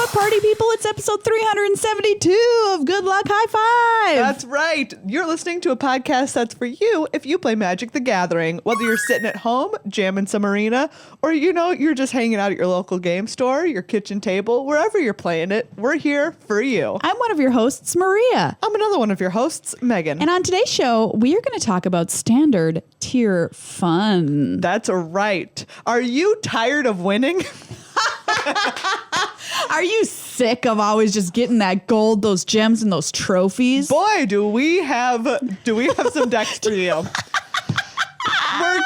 up, party people? It's episode 372 of Good Luck High Five. That's right. You're listening to a podcast that's for you if you play Magic the Gathering. Whether you're sitting at home, jamming some Arena, or you're just hanging out at your local game store, your kitchen table, wherever you're playing it, we're here for you. I'm one of your hosts, Maria. I'm another one of your hosts, Megan. And on today's show, we are going to talk about standard tier fun. That's right. Are you tired of winning? Are you sick of always just getting that gold, those gems, and those trophies? Boy, do we have some decks for you. We're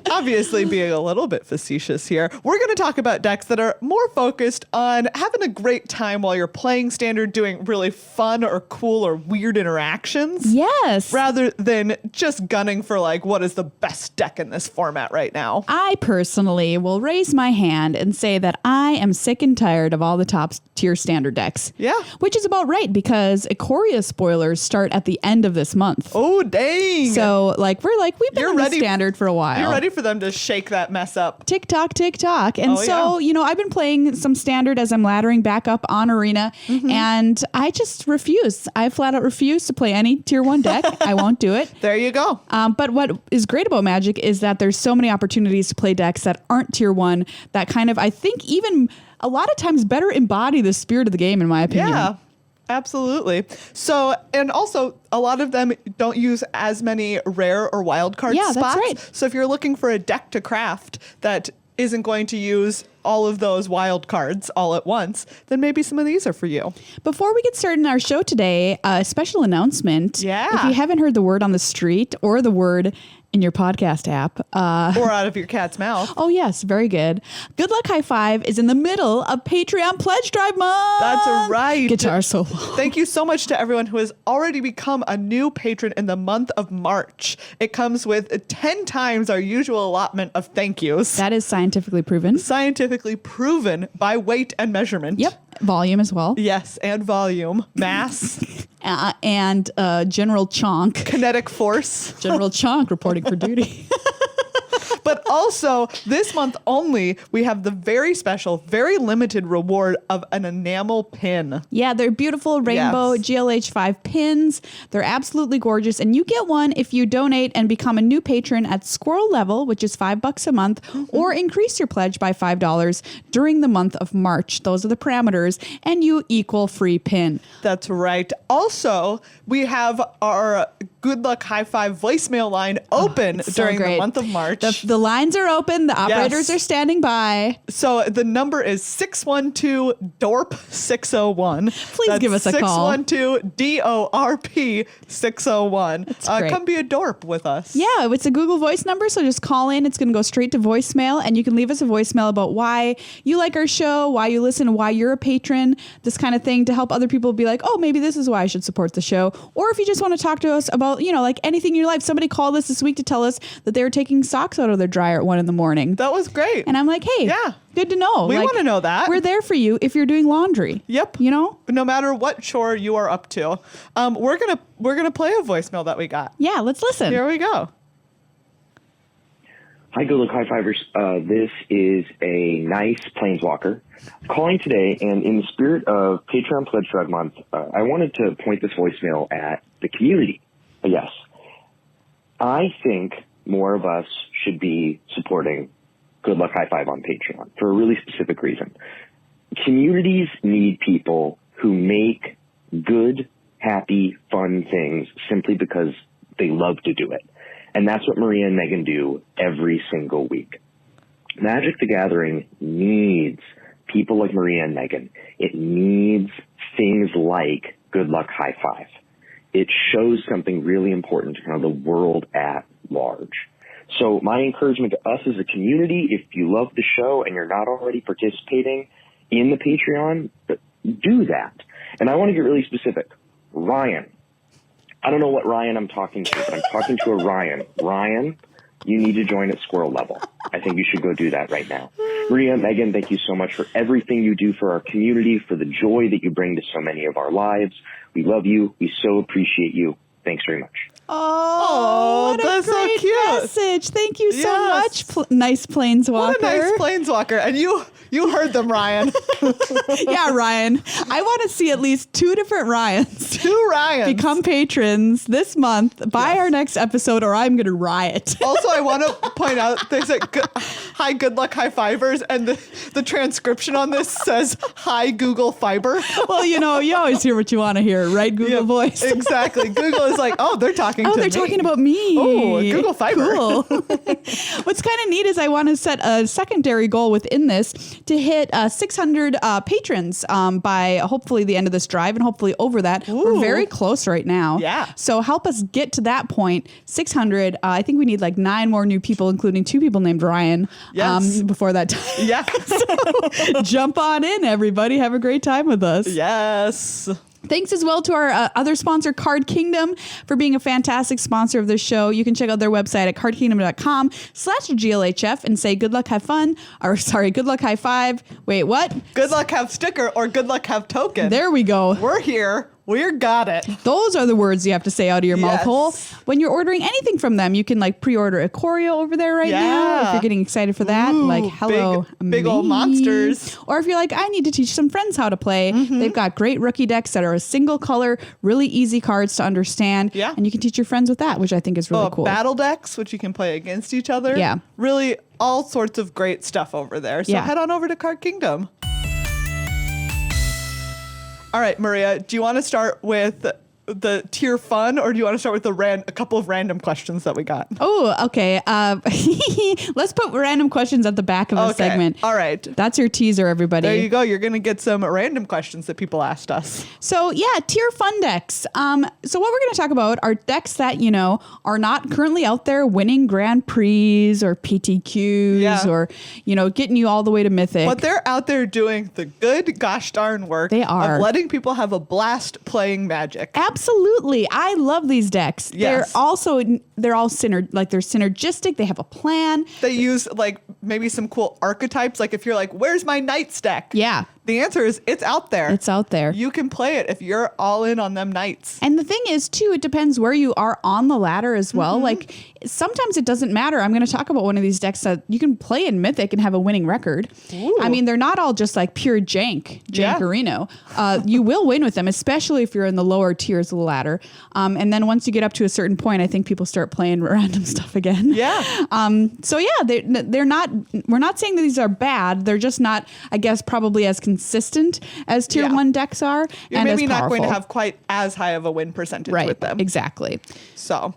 obviously being a little bit facetious here. We're going to talk about decks that are more focused on having a great time while you're playing Standard, doing really fun or cool or weird interactions. Yes. Rather than just gunning for what is the best deck in this format right now. I personally will raise my hand and say that I am sick and tired of all the top tier Standard decks. Yeah. Which is about right because Ikoria spoilers start at the end of this month. Oh, dang. So we've been You're on ready, the Standard for a while. You're ready for them to shake that mess up. Tick tock, tick tock. And I've been playing some Standard as I'm laddering back up on Arena, and I just refuse. I flat out refuse to play any tier 1 deck. I won't do it. There you go. But what is great about Magic is that there's so many opportunities to play decks that aren't tier 1 that kind of, I think, even a lot of times better embody the spirit of the game, in my opinion. Yeah. Absolutely. So, and also a lot of them don't use as many rare or wild card spots. That's right. So if you're looking for a deck to craft that isn't going to use all of those wild cards all at once, then maybe some of these are for you. Before we get started in our show today, a special announcement. Yeah. If you haven't heard the word on the street or the word in your podcast app. Or out of your cat's mouth. Oh, yes. Very good. Good Luck High Five is in the middle of Patreon Pledge Drive month. That's right. Guitar solo. Thank you so much to everyone who has already become a new patron in the month of March. It comes with 10 times our usual allotment of thank yous. That is scientifically proven. Scientifically proven by weight and measurement. Yep. Volume as well. Yes, and volume, mass, and General Chonk. kinetic force. General Chonk reporting for duty. But also, this month only, we have the very special, very limited reward of an enamel pin. Yeah, they're beautiful rainbow Yes. GLH5 pins. They're absolutely gorgeous. And you get one if you donate and become a new patron at Squirrel level, which is $5 a month, or increase your pledge by $5 during the month of March. Those are the parameters, and you equal free pin. That's right. Also, we have our Good Luck High Five voicemail line open during the month of March. The lines are open. The operators are standing by. So the number is 612-DORP-601. Please give us a call. 612-DORP-601. Come be a DORP with us. Yeah, it's a Google Voice number, so just call in. It's going to go straight to voicemail, and you can leave us a voicemail about why you like our show, why you listen, why you're a patron, this kind of thing, to help other people be like, oh, maybe this is why I should support the show. Or if you just want to talk to us about, anything in your life. Somebody called us this week to tell us that they were taking socks out of their dryer at 1 a.m. That was great. And I'm like, hey, yeah, good to know. We want to know that. We're there for you if you're doing laundry. Yep. No matter what chore you are up to. We're gonna play a voicemail that we got. Yeah, let's listen. Here we go. Hi, Good Luck High Fivers. This is a nice Planeswalker calling today, and in the spirit of Patreon Pledge Drive Month, I wanted to point this voicemail at the community. Yes, I think more of us should be supporting Good Luck High Five on Patreon for a really specific reason. Communities need people who make good, happy, fun things simply because they love to do it. And that's what Maria and Meghan do every single week. Magic the Gathering needs people like Maria and Meghan. It needs things like Good Luck High Five. It shows something really important to kind of the world at large. So my encouragement to us as a community, if you love the show and you're not already participating in the Patreon, do that. And I want to get really specific. Ryan. I don't know what Ryan I'm talking to, but I'm talking to a Ryan. Ryan, you need to join at Squirrel level. I think you should go do that right now. Maria, Meghan, thank you so much for everything you do for our community, for the joy that you bring to so many of our lives. We love you. We so appreciate you. Thanks very much. Oh, what that's a great so cute message. Thank you so much, nice Planeswalker. What a nice Planeswalker. And you You heard them, Ryan. Yeah, Ryan. I want to see at least 2 different Ryans. 2 Ryans. Become patrons this month by our next episode, or I'm going to riot. Also, I want to point out there's a hi, good luck, high fivers, and the transcription on this says hi, Google Fiber. Well, you always hear what you want to hear, right? Google Voice. Exactly. Google is like, oh, they're talking to me. Oh, they're talking about me. Oh, Google Fiber. Cool. What's kind of neat is I want to set a secondary goal within this to hit 600 patrons by hopefully the end of this drive and hopefully over that. Ooh. We're very close right now. Yeah. So help us get to that point. 600. I think we need like 9 more new people, including 2 people named Ryan. Yes. Before that time. Yeah. So jump on in, everybody. Have a great time with us. Yes. Thanks as well to our other sponsor, Card Kingdom, for being a fantastic sponsor of this show. You can check out their website at cardkingdom.com/GLHF and say good luck, have fun, or sorry, good luck, high five. Wait, what? Good luck, have sticker, or good luck, have token. There we go. We're here. We're got it. Those are the words you have to say out of your mouth Yes. hole. When you're ordering anything from them, you can like pre-order a choreo over there right now. If you're getting excited for that, Ooh, like hello, big me. old monsters. Or if you're like, I need to teach some friends how to play, they've got great rookie decks that are a single color, really easy cards to understand. Yeah. And you can teach your friends with that, which I think is really cool. Battle decks, which you can play against each other. Yeah. Really all sorts of great stuff over there. So Yeah. head on over to Card Kingdom. All right, Maria, do you want to start with the tier fun, or do you want to start with a couple of random questions that we got? Oh, okay. Let's put random questions at the back of the segment. All right. That's your teaser, everybody. There you go. You're going to get some random questions that people asked us. So yeah, tier fun decks. So what we're going to talk about are decks that, are not currently out there winning Grand Prix or PTQs or, getting you all the way to Mythic. But they're out there doing the good gosh darn work They are. of letting people have a blast playing Magic. Absolutely. I love these decks. Yes. They're all they're synergistic. They have a plan. They use like maybe some cool archetypes. Like if you're like, where's my Knights deck? Yeah. The answer is it's out there. It's out there. You can play it if you're all in on them Knights. And the thing is, too, it depends where you are on the ladder as well. Like, sometimes it doesn't matter. I'm going to talk about one of these decks that you can play in Mythic and have a winning record. Ooh. I mean, they're not all just like pure jankarino. You will win with them, especially if you're in the lower tiers of the ladder. And then once you get up to a certain point, I think people start playing random stuff again. Yeah. So yeah, they're not, we're not saying that these are bad. They're just not, I guess, probably as consistent as tier 1 decks are. You're and maybe as not going to powerful. have quite as high of a win percentage Right, with them. exactly. So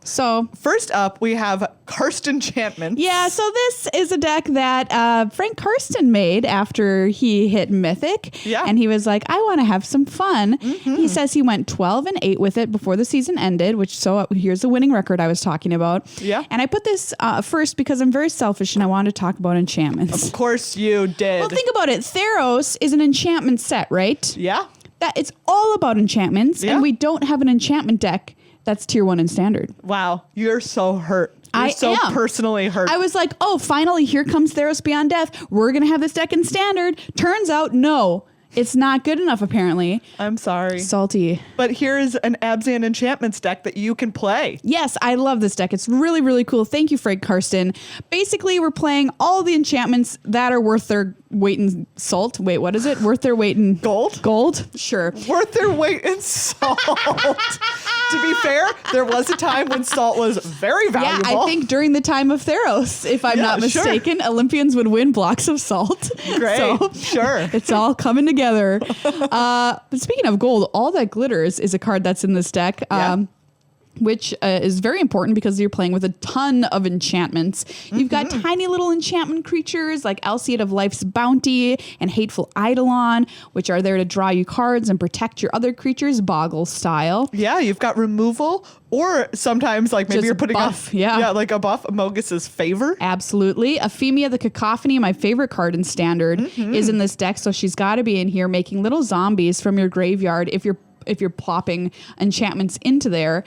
First first up, we have Karsten Enchantment. Yeah, so this is a deck that Frank Karsten made after he hit Mythic. Yeah. And he was like, I want to have some fun. He says he went 12-8 with it before the season ended, here's the winning record I was talking about. Yeah. And I put this first because I'm very selfish and I wanted to talk about enchantments. Of course you did. Well, think about it. Theros is an enchantment set, right? Yeah. That it's all about enchantments, Yeah. and we don't have an enchantment deck that's tier 1 in standard. Wow. You're so hurt. You're I so am. personally hurt. I was like, oh, finally, here comes Theros Beyond Death. We're going to have this deck in standard. Turns out, no, it's not good enough, apparently. I'm sorry. Salty. But here's an Abzan Enchantments deck that you can play. Yes, I love this deck. It's really, really cool. Thank you, Frank Karsten. Basically, we're playing all the enchantments that are worth their weight in salt. Wait, what is it? Worth their weight in Gold? Gold? Sure. Worth their weight in salt. To be fair, there was a time when salt was very valuable. Yeah, I think during the time of Theros, if I'm Yeah, not sure. mistaken, Olympians would win blocks of salt. Great, So, sure. It's all coming together. But speaking of gold, All That Glitters is a card that's in this deck. Yeah. Which is very important because you're playing with a ton of enchantments. You've got tiny little enchantment creatures like Alseid of Life's Bounty and Hateful Eidolon, which are there to draw you cards and protect your other creatures, Boggle style. Yeah, you've got removal, or sometimes like maybe Just you're putting buff, a, yeah. like a buff, Mogus's favor. Absolutely. Ephemia the Cacophony, my favorite card in standard, is in this deck. So she's got to be in here making little zombies from your graveyard if you're if you're plopping enchantments into there.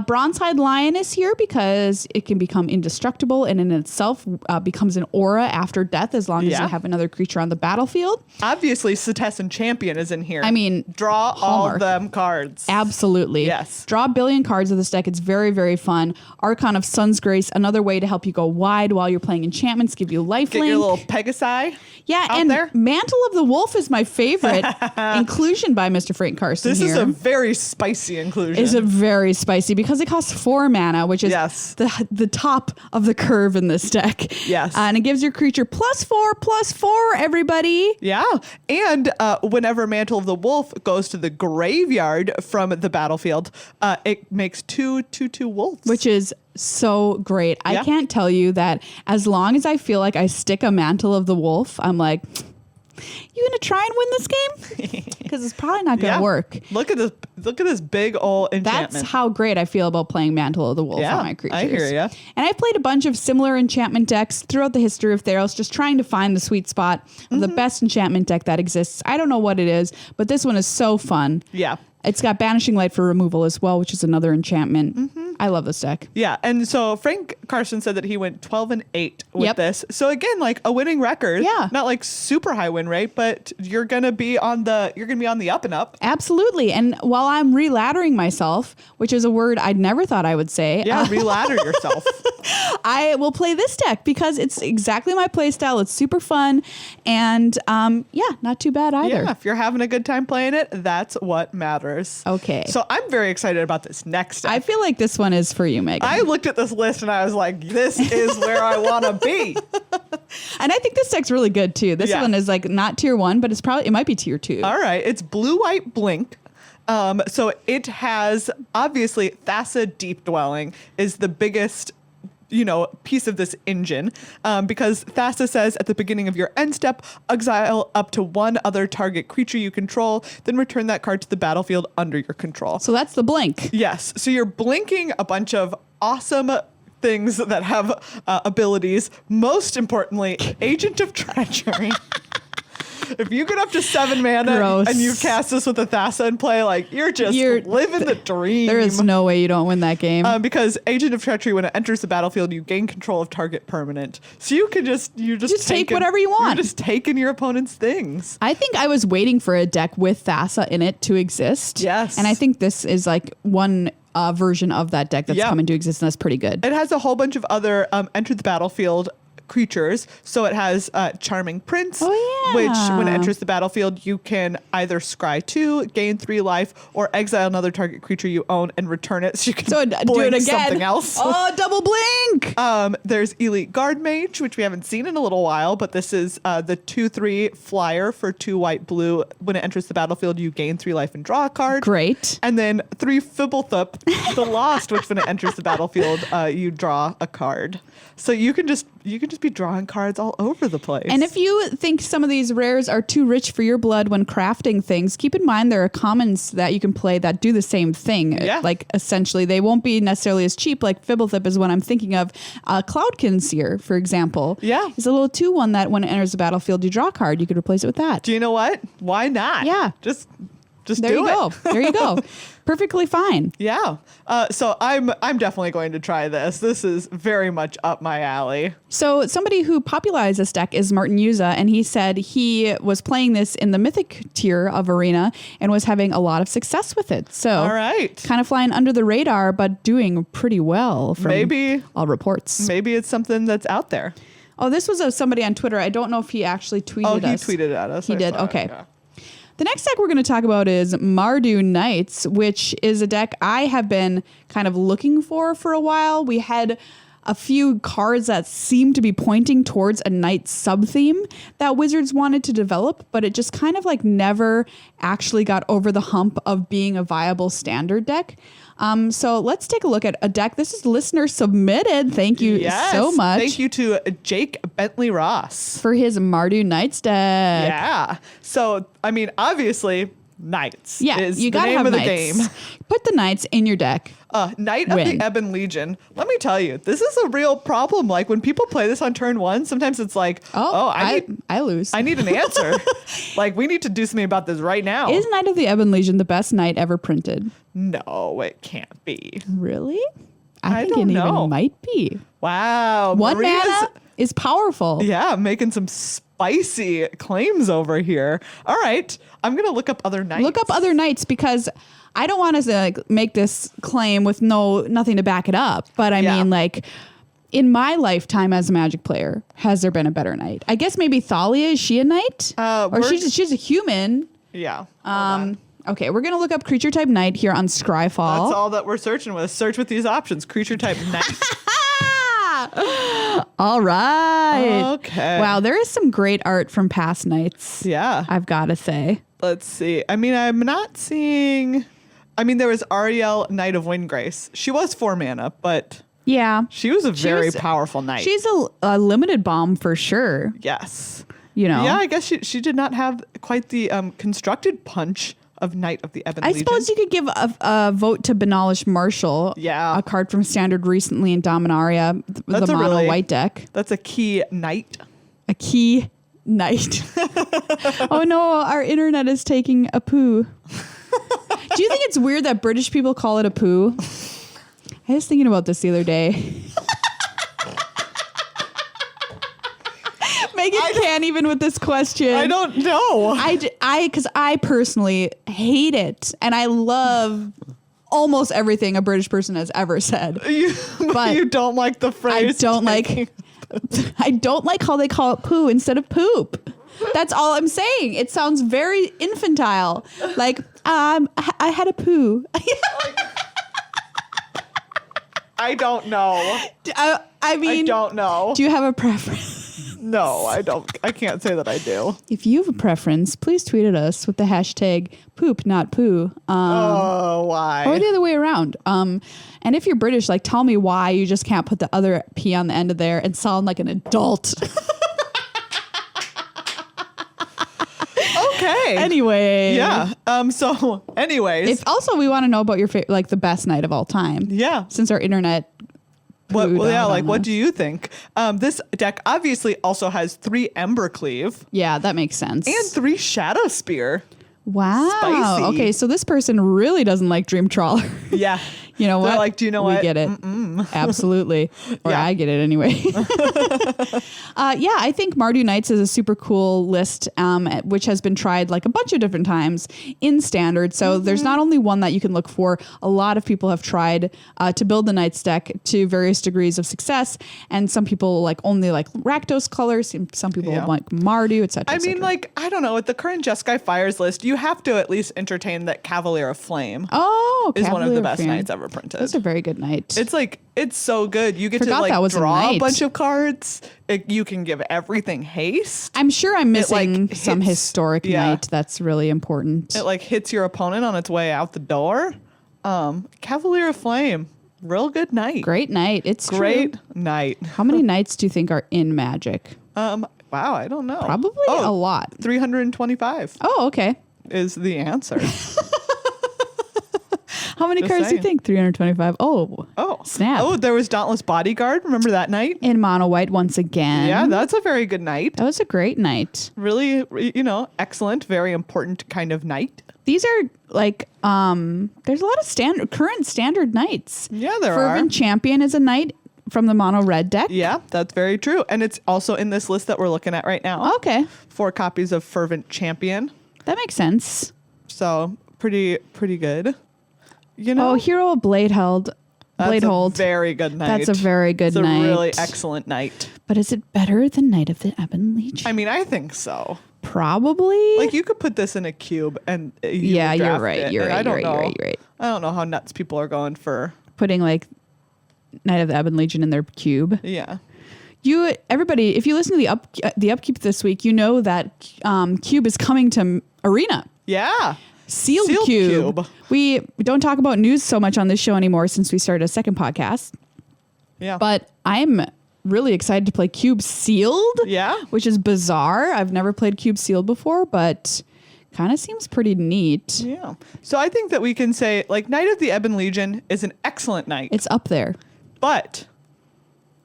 Bronze-Hide Lion is here because it can become indestructible and in itself becomes an aura after death as long as you have another creature on the battlefield. Obviously, Setessan Champion is in here. I mean, draw Hallmark. all them cards. Absolutely. Yes. Draw a billion cards of this deck. It's very, very fun. Archon of Sun's Grace, another way to help you go wide while you're playing enchantments, give you lifelink. Get your little Pegasi out there. Mantle of the Wolf is my favorite inclusion by Mr. Frank Carson. This here. is a very spicy inclusion. Is a very spicy because it costs 4 mana, which is the top of the curve in this deck. Yes. And it gives your creature +4/+4, everybody. Yeah. And whenever Mantle of the Wolf goes to the graveyard from the battlefield, it makes 2/2/2 wolves. Which is so great. I can't tell you that as long as I feel like I stick a Mantle of the Wolf, I'm like, you gonna try and win this game? Because it's probably not gonna work. Look at this big old enchantment. That's how great I feel about playing Mantle of the Wolf on my creatures. I hear ya. And I've played a bunch of similar enchantment decks throughout the history of Theros, just trying to find the sweet spot of the best enchantment deck that exists. I don't know what it is, but this one is so fun. Yeah. It's got Banishing Light for removal as well, which is another enchantment. I love this deck. Yeah, and so Frank Carson said that he went 12-8 with this. So again, like a winning record. Yeah. Not like super high win rate, but you're gonna be on the up and up. Absolutely. And while I'm reladdering myself, which is a word I'd never thought I would say. Yeah, reladder yourself. I will play this deck because it's exactly my play style. It's super fun. And not too bad either. Yeah, if you're having a good time playing it, that's what matters. Okay. So I'm very excited about this next deck. I feel like this one is for you, Meghan. I looked at this list and I was like, this is where I want to be. And I think this deck's really good too. This one is like not tier 1, but it might be tier 2. All right. It's blue-white blink. So it has, obviously, Thassa Deep Dwelling is the biggest piece of this engine, because Thassa says at the beginning of your end step, exile up to one other target creature you control, then return that card to the battlefield under your control. So that's the blink. Yes. So you're blinking a bunch of awesome things that have abilities. Most importantly, Agent of Treachery. If you get up to 7 mana and you cast this with a Thassa in play, like you're living the dream. There is no way you don't win that game. Because Agent of Treachery, when it enters the battlefield, you gain control of target permanent. So you can just take whatever you want. You're just taking your opponent's things. I think I was waiting for a deck with Thassa in it to exist. Yes. And I think this is like one version of that deck that's come into existence. That's pretty good. It has a whole bunch of other enter the battlefield creatures. So it has Charming Prince, which when it enters the battlefield, you can either scry 2, gain 3 life, or exile another target creature you own and return it so you can do it again. Something else. Oh, double blink! There's Elite Guard Mage, which we haven't seen in a little while, but this is the 2/3 flyer for 2 white blue. When it enters the battlefield, you gain 3 life and draw a card. Great. And then 3 Fibblethip, the Lost, which when it enters the battlefield, you draw a card. So you can just be drawing cards all over the place. And if you think some of these rares are too rich for your blood when crafting things, keep in mind there are commons that you can play that do the same thing. Yeah. Like essentially, they won't be necessarily as cheap. Like Fibblethip is what I'm thinking of. Cloudkin Seer, for example, is a little 2/1 that when it enters the battlefield, you draw a card. You could replace it with that. Do you know what? Why not? Yeah. Just there do you it. go. There you go. Perfectly fine. Yeah. So I'm definitely going to try this. This is very much up my alley. So somebody who popularized this deck is Martin Yuza, and he said he was playing this in the Mythic tier of Arena and was having a lot of success with it. So all right. Kind of flying under the radar, but doing pretty well from all reports. Maybe it's something that's out there. Oh, this was somebody on Twitter. I don't know if he actually tweeted us. Oh, he tweeted at us. He did. Okay. The next deck we're going to talk about is Mardu Knights, which is a deck I have been kind of looking for a while. We had a few cards that seemed to be pointing towards a knight sub-theme that Wizards wanted to develop, but it just kind of like never actually got over the hump of being a viable standard deck. So let's take a look at a deck. This is listener submitted. Thank you so much. Thank you to Jake Bentley Ross for his Mardu Knights deck. Yeah. So, I mean, obviously, Knights. Yeah, is you the gotta name have of the knights. game. Put the knights in your deck. Knight of Win. the Ebon Legion. Let me tell you, this is a real problem. Like when people play this on turn 1, sometimes it's like, I lose. I need an answer. Like we need to do something about this right now. Is Knight of the Ebon Legion the best knight ever printed? No, it can't be. Really? I think don't it know. even might be. Wow. One Maria's- mana is powerful. Yeah, making some spicy claims over here. All right, I'm gonna look up other knights. Look up other knights because I don't want to like make this claim with nothing to back it up. But I mean, like in my lifetime as a Magic player, has there been a better knight? I guess maybe Thalia. Is she a knight? Or she's a human. Yeah. Hold on. Okay, we're gonna look up creature type knight here on Scryfall. That's all that we're searching with. Search with these options. Creature type knight. All right. Okay. Wow, there is some great art from past nights. Yeah. I've got to say. Let's see. I mean, I'm not seeing. I mean, there was Ariel, Knight of Windgrace. She was 4 mana, but Yeah. she was a very was- powerful knight. She's a limited bomb for sure. Yes. You know. Yeah, I guess she did not have quite the constructed punch of Knight of the Ebon I Legion. suppose you could give a vote to Benalish Marshall. Yeah. A card from Standard recently in Dominaria, That's the a mono really- white deck. That's a key knight. A key knight. Oh no, our internet is taking a poo. Do you think it's weird that British people call it a poo? I was thinking about this the other day. Megan can't even with this question. I don't know. Because I personally hate it, and I love almost everything a British person has ever said. But you don't like the phrase. I don't like how they call it poo instead of poop. That's all I'm saying. It sounds very infantile. Like I had a poo. I don't know. I mean, I don't know. do you have a preference? No, I don't. I can't say that I do. If you have a preference, please tweet at us with the hashtag poop, not poo. Why? Or the other way around. And if you're British, like tell me why you just can't put the other P on the end of there and sound like an adult. Okay. Anyway. Yeah. So, anyways. If also we want to know about your like the best night of all time. Yeah. Since our internet. What do you think? This deck obviously also has 3 Embercleave Yeah, that makes sense. and 3 Shadow Spear. wow. Spicy. Okay, so this person really doesn't like Dream Trawler. Yeah. You know They're what? like, do you know we what? get it. Absolutely. Or Yeah. I get it anyway. Yeah, I think Mardu Knights is a super cool list, which has been tried like a bunch of different times in Standard. So there's not only one that you can look for. A lot of people have tried to build the Knights deck to various degrees of success. And some people like only like Rakdos colors. Some people Yeah. like Mardu, etc. I mean, like, I don't know. With the current Jeskai Fires list, you have to at least entertain that Cavalier of Flame is one of the Cavalier best Fan. knights ever printed. That's a very good night. It's like, it's so good. You get Forgot to like that was a draw a knight. bunch of cards. You can give everything haste. I'm sure I'm missing like, some hits- historic yeah. night that's really important. It like hits your opponent on its way out the door. Cavalier of Flame, real good night. Great night. It's Great true. night. How many nights do you think are in Magic? Wow, I don't know. Probably a lot. 325 Oh, okay. is the answer. How many Just cards do you saying. think? 325. Oh, snap. Oh, there was Dauntless Bodyguard. Remember that night? In mono white once again. Yeah, that's a very good night. That was a great night. Really, excellent, very important kind of night. These are like, there's a lot of current standard nights. Yeah, there Fervent are. Champion is a knight from the mono red deck. Yeah, that's very true. And it's also in this list that we're looking at right now. Okay. 4 copies of Fervent Champion. That makes sense. So pretty good. You know, Oh, Hero of Bladehold. that's a Bladehold. very good night. That's a very good it's night. a really excellent night. But is it better than Knight of the Ebon Legion? I mean, I think so. Probably. Like you could put this in a cube and Yeah, would you're draft right. it, You're and right. I don't You're know. right. You're right. I don't know how nuts people are going for. Putting like Knight of the Ebon Legion in their cube. Yeah. Everybody, if you listen to the upkeep this week, you know that cube is coming to Arena. Yeah. Sealed cube. We don't talk about news so much on this show anymore since we started a second podcast. Yeah. But I'm really excited to play Cube Sealed. Yeah. Which is bizarre. I've never played Cube Sealed before, but Kind of seems pretty neat. Yeah. So I think that we can say, like, Knight of the Ebon Legion is an excellent knight. It's up there. But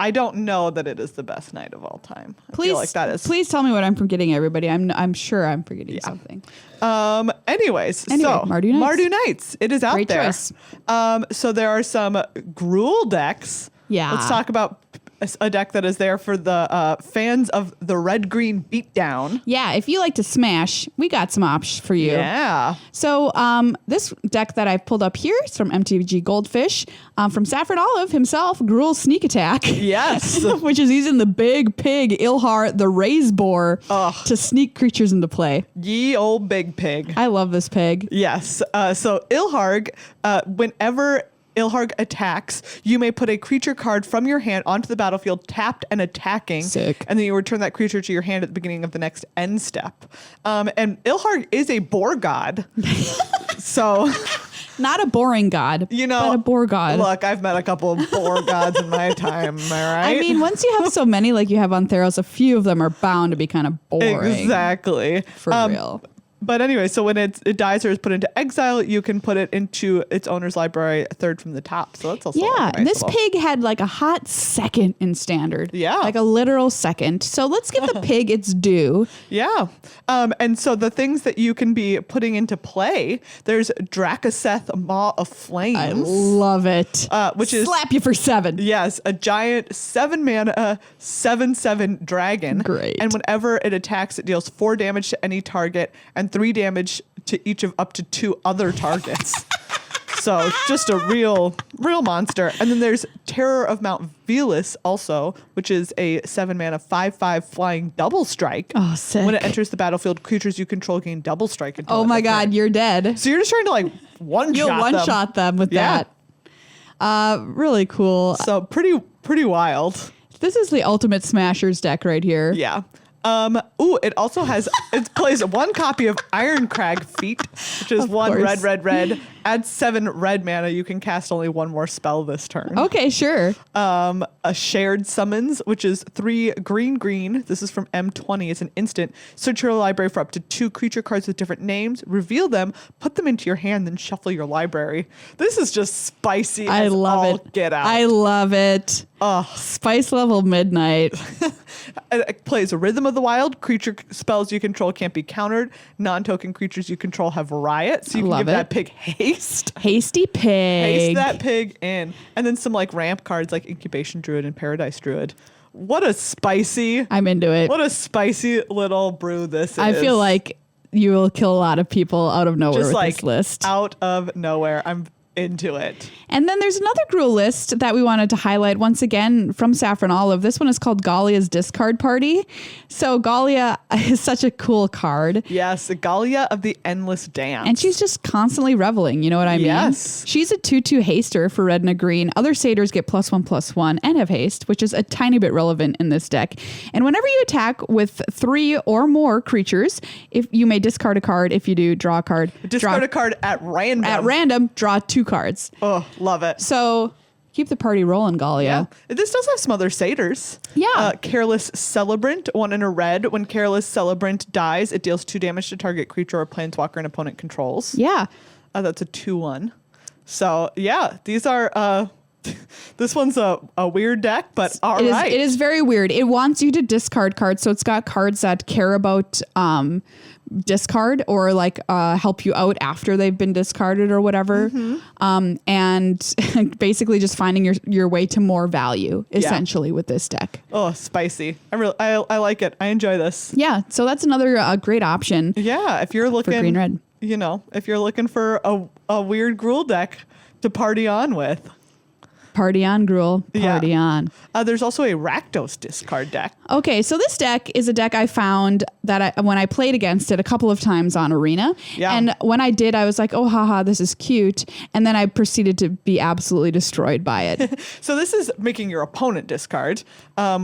I don't know that it is the best knight of all time. I feel like that is. Please tell me what I'm forgetting, everybody. I'm sure I'm forgetting something. Anyway, so Mardu Knights. It is out Great there. choice. So there are some Gruel decks. Yeah. Let's talk about a deck that is there for the fans of the red-green beatdown. Yeah, if you like to smash, we got some options for you. Yeah. So this deck that I've pulled up here is from MTG Goldfish, from Saffron Olive himself, Gruel Sneak Attack. Yes. Which is using the big pig, Ilhar, the Raise Boar, to sneak creatures into play. Ye old big pig. I love this pig. Yes. So Ilharg, whenever Ilharg attacks, you may put a creature card from your hand onto the battlefield, tapped and attacking. Sick. And then you return that creature to your hand at the beginning of the next end step. And Ilharg is a boar god. So... Not a boring god, but a boar god. Look, I've met a couple of boar gods in my time, am I right? I mean, once you have so many like you have on Theros, a few of them are bound to be kind of boring. Exactly. For real. But anyway, so when it dies or is put into exile, you can put it into its owner's library, a third from the top. So that's also yeah. nice This pig had like a hot second in standard. Yeah, like a literal second. So let's give the pig its due. Yeah, and so the things that you can be putting into play, there's Drakaseth, Maw of Flames. I love it. Which is slap you for 7. Yes, a giant 7-mana 7/7 dragon. Great. And whenever it attacks, it deals 4 damage to any target and 3 damage to each of up to 2 other targets. So just a real monster. And then there's Terror of Mount Velis also, which is a 7-mana 5/5 flying double strike. Oh, sick. When it enters the battlefield, creatures you control gain double strike. Oh my God, you're dead. So you're just trying to like one-shot them with that. Really cool. So pretty wild. This is the ultimate Smashers deck right here. Yeah. It also has, it plays 1 copy of Ironcrag Feat, which is 1 red. Adds 7 red mana. You can cast only 1 more spell this turn. Okay, sure. A Shared Summons, which is 3 green. This is from M20. It's an instant. Search your library for up to 2 creature cards with different names, reveal them, put them into your hand, then shuffle your library. This is just spicy. I love it. Get out. I love it. Spice level midnight. It plays a Rhythm of the Wild. Creature spells you control can't be countered. Non-token creatures you control have riot. So you can give that pig haste. Hasty pig. Haste that pig in. And then some like ramp cards like Incubation Druid and Paradise Druid. What a spicy. I'm into it. What a spicy little brew this is. I feel like you will kill a lot of people out of nowhere just with like this list. Out of nowhere. I'm into it. And then there's another Gruel list that we wanted to highlight once again from Saffron Olive. This one is called Galia's Discard Party. So Galia is such a cool card. Yes, the Galia of the Endless Dance. And she's just constantly reveling, you know what I mean? Yes. She's a 2/2 haster for red and a green. Other satyrs get +1/+1 and have haste, which is a tiny bit relevant in this deck. And whenever you attack with 3 or more creatures, if you may discard a card. If you do, draw a card. Discard a card at random. At random, draw 2 cards. Oh, love it. So keep the party rolling, Galia. Yeah. This does have some other satyrs. Yeah. Careless Celebrant, 1 in a red. When Careless Celebrant dies, it deals 2 damage to target creature or planeswalker an opponent controls. Yeah. That's a 2/1. So yeah, these are this one's a weird deck, but all right. It is very weird. It wants you to discard cards. So it's got cards that care about discard or like help you out after they've been discarded or whatever. And basically just finding your way to more value essentially with this deck. Oh, spicy. I like it. I enjoy this. Yeah. So that's another great option. Yeah. If you're looking for green red, if you're looking for a weird Gruel deck to party on with. Party on, Gruel. Party on. There's also a Rakdos discard deck. Okay, so this deck is a deck I found that when I played against it a couple of times on Arena. Yeah. And when I did, I was like, oh, haha, this is cute. And then I proceeded to be absolutely destroyed by it. So this is making your opponent discard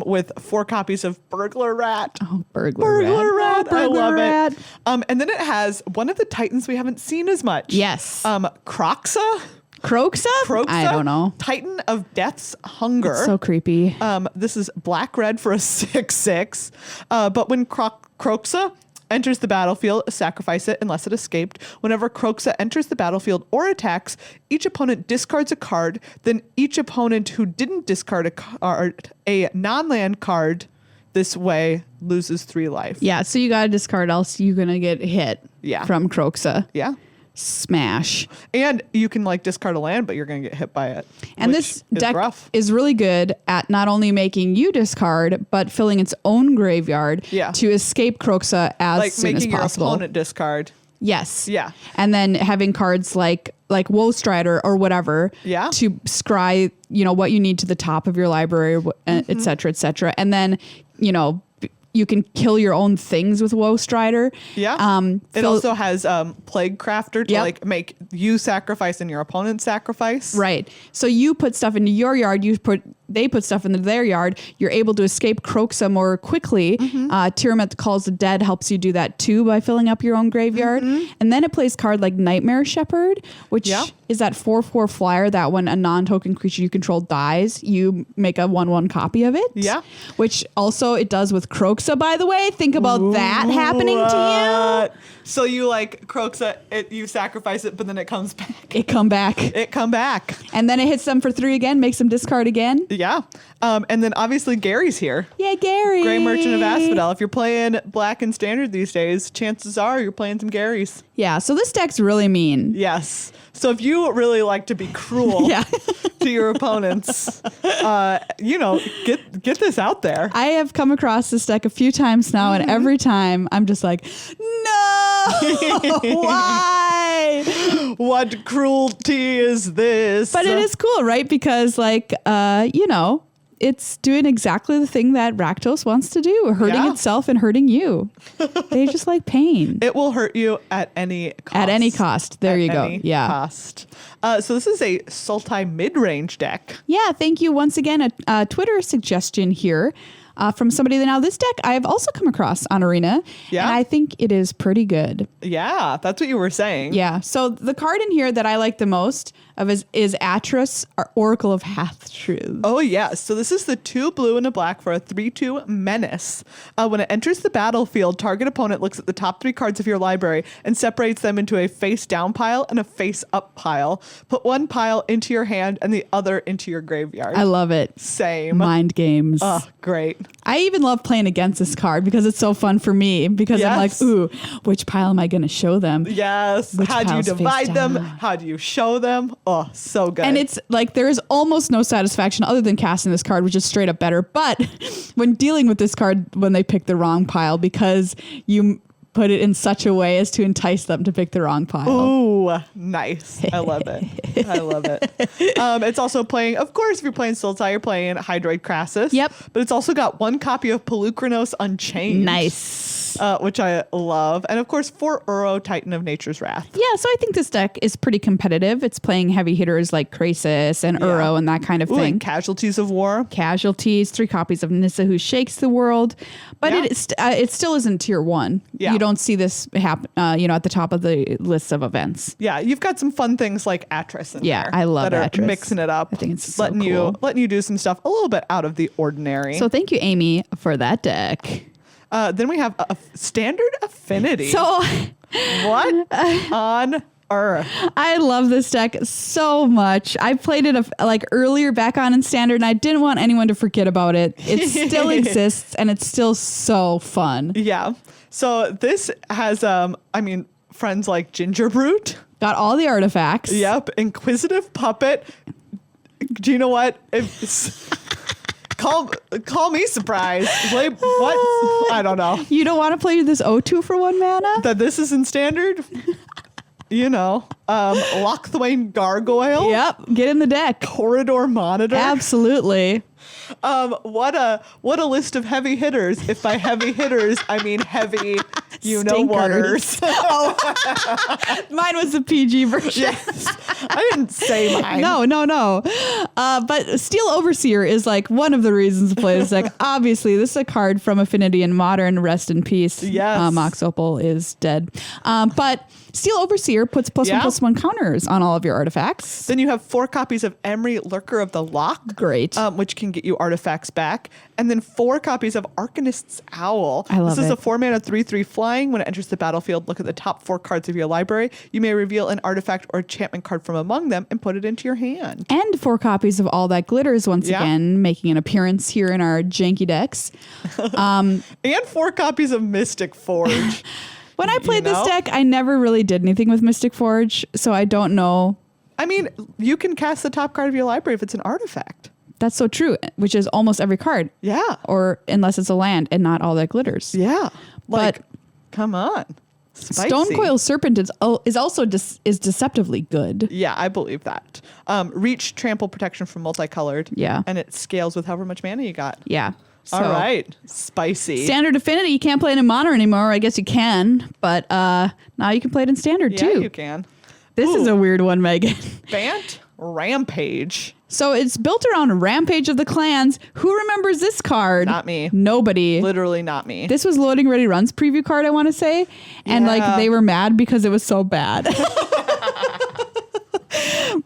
with 4 copies of Burglar Rat. Oh, Burglar Rat. I love it. And then it has one of the Titans we haven't seen as much. Yes. Croxa? I don't know. Titan of Death's Hunger. It's so creepy. This is black-red for a 6/6. But when Croxa enters the battlefield, sacrifice it unless it escaped. Whenever Kroxa enters the battlefield or attacks, each opponent discards a card. Then each opponent who didn't discard a non-land card this way loses 3 life. Yeah, so you got to discard, else you're going to get hit from Kroxa. Yeah. Smash. And you can like discard a land, but you're going to get hit by it. And this deck is really good at not only making you discard, but filling its own graveyard to escape Kroxa as soon as possible. Like making your opponent discard. Yes. Yeah. And then having cards like Woe Strider or whatever to scry, what you need to the top of your library, et cetera, et cetera. And then, you can kill your own things with Woe Strider. Yeah. It also has Plague Crafter to make you sacrifice and your opponent sacrifice. Right. So you put stuff into your yard, they put stuff into their yard. You're able to escape Kroxa more quickly. Tiramet the Calls the Dead helps you do that too by filling up your own graveyard. And then it plays card like Nightmare Shepherd, which is that 4/4 flyer that when a non-token creature you control dies, you make a 1/1 copy of it. Yeah. Which also it does with Kroxa, by the way. Think about that happening to you. So you like Kroxa, you sacrifice it, but then it comes back. It come back. And then it hits them for 3 again, makes them discard again. Yeah. And then obviously Gary's here. Yeah, Gary. Gray Merchant of Asphodel. If you're playing Black and Standard these days, chances are you're playing some Garys. Yeah, so this deck's really mean. Yes. So if you really like to be cruel to your opponents, get this out there. I have come across this deck a few times now, and every time I'm just like, no, why? What cruelty is this? But it is cool, right? Because it's doing exactly the thing that Rakdos wants to do, hurting itself and hurting you. They just like pain. It will hurt you at any cost. At any cost. There you go. Yeah. Cost. So this is a Sultai mid-range deck. Yeah. Thank you once again. A Twitter suggestion here. From somebody that now this deck I've also come across on Arena. Yeah. And I think it is pretty good. Yeah, that's what you were saying. Yeah. So the card in here that I like the most of is Atris, Oracle of Half-Truth. Oh, yeah. So this is the 2 blue and a black for a 3/2 menace. When it enters the battlefield, target opponent looks at the top 3 cards of your library and separates them into a face-down pile and a face-up pile. Put one pile into your hand and the other into your graveyard. I love it. Same. Mind games. Oh, great. I even love playing against this card because it's so fun for me because I'm like, ooh, which pile am I going to show them? Yes. How do you divide them? How do you show them? Oh, so good. And it's like there is almost no satisfaction other than casting this card, which is straight up better. But when dealing with this card, when they pick the wrong pile, because you put it in such a way as to entice them to pick the wrong pile. Ooh, nice. I love it. I love it. It's also playing, of course, if you're playing Sultai, you're playing Hydroid Crassus. Yep. But it's also got 1 copy of Pelucranos Unchained. Nice. Which I love. And of course, 4 Uro Titan of Nature's Wrath. Yeah, so I think this deck is pretty competitive. It's playing heavy hitters like Krasis and Uro and that kind of thing. And Casualties of War. Casualties, 3 copies of Nissa Who Shakes the World. But it still isn't tier 1. Yeah. You don't see this happen, at the top of the list of events. Yeah, you've got some fun things like Atris in there. Yeah, I love that Atris. Are mixing it up. I think it's so letting you do some stuff a little bit out of the ordinary. So thank you, Amy, for that deck. Then we have a standard affinity. So what on earth? I love this deck so much. I played it earlier back on in standard, and I didn't want anyone to forget about it. It still exists, and it's still so fun. Yeah. So this has, friends like Gingerbrute. Got all the artifacts. Yep. Inquisitive Puppet. Do you know what? Call me surprised. Play what? I don't know. You don't want to play this 0-2 for 1 mana? That this is in standard? Lochthwain Gargoyle. Yep. Get in the deck. Corridor Monitor. Absolutely. What a list of heavy hitters. If by heavy hitters, I mean heavy, waters. Oh, mine was the PG version. Yes. I didn't say mine. No. But Steel Overseer is one of the reasons to play this deck. Obviously, this is a card from Affinity and Modern. Rest in peace. Yes. Mox Opal is dead. But Steel Overseer puts +1/+1 counters on all of your artifacts. Then you have 4 copies of Emery, Lurker of the Loch. Great. Which can get you artifacts back. And then 4 copies of Arcanist's Owl. I love This is it. a 4-mana 3/3 fly. flying. When it enters the battlefield, look at the top 4 cards of your library. You may reveal an artifact or enchantment card from among them and put it into your hand. And 4 copies of All That Glitters once again, making an appearance here in our janky decks. And 4 copies of Mystic Forge. When I played this deck, I never really did anything with Mystic Forge, so I don't know. I mean, you can cast the top card of your library if it's an artifact. That's so true, which is almost every card. Yeah. Or unless it's a land and not All That Glitters. Yeah. Like, But come on. Spicy. Stonecoil Serpent is also is deceptively good. Yeah, I believe that. Reach, trample, protection from multicolored. Yeah. And it scales with however much mana you got. Yeah. So, All right. Spicy. Standard Affinity, you can't play it in Modern anymore. I guess you can, but now you can play it in Standard too. Yeah, you can. This is a weird one, Megan. Bant Rampage. So it's built around Rampage of the Clans. Who remembers this card? Not me. Nobody. Literally not me. This was Loading Ready Run's preview card, I want to say. And like they were mad because it was so bad.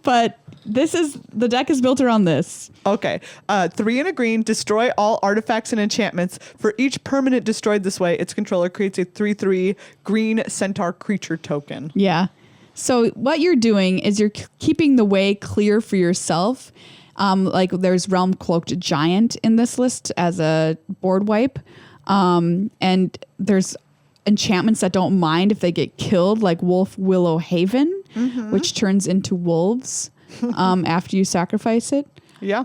But the deck is built around this. Okay. 3 and a green, destroy all artifacts and enchantments. For each permanent destroyed this way, its controller creates a 3/3 green centaur creature token. Yeah. So what you're doing is you're keeping the way clear for yourself. Like there's Realm Cloaked Giant in this list as a board wipe. And there's enchantments that don't mind if they get killed, like Wolf Willow Haven, which turns into wolves after you sacrifice it. Yeah.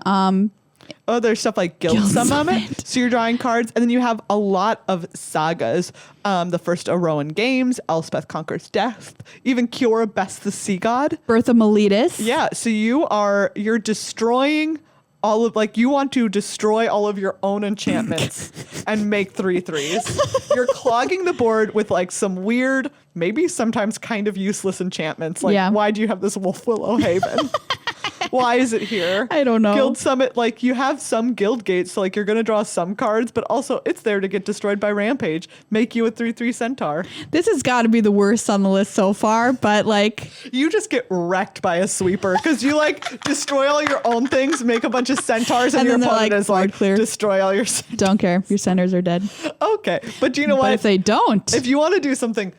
There's stuff like Guild Summit. So you're drawing cards. And then you have a lot of sagas. The first Arowan Games, Elspeth Conquers Death, even Kiora Best the Sea God. Birth of Meletus. Yeah. So you're destroying all of, like, you want to destroy all of your own enchantments and make 3/3s. You're clogging the board with like some weird, maybe sometimes kind of useless enchantments. Like, why do you have this Wolf Willow Haven? Why is it here? I don't know. Guild Summit, like you have some guild gates, so like you're going to draw some cards, but also it's there to get destroyed by Rampage, make you a 3/3 centaur. This has got to be the worst on the list so far, but like... You just get wrecked by a sweeper because you like destroy all your own things, make a bunch of centaurs, and your opponent is like, destroy all your centaurs. Don't care. Your centaurs are dead. Okay. But do you know what? But if they don't... If you want to do something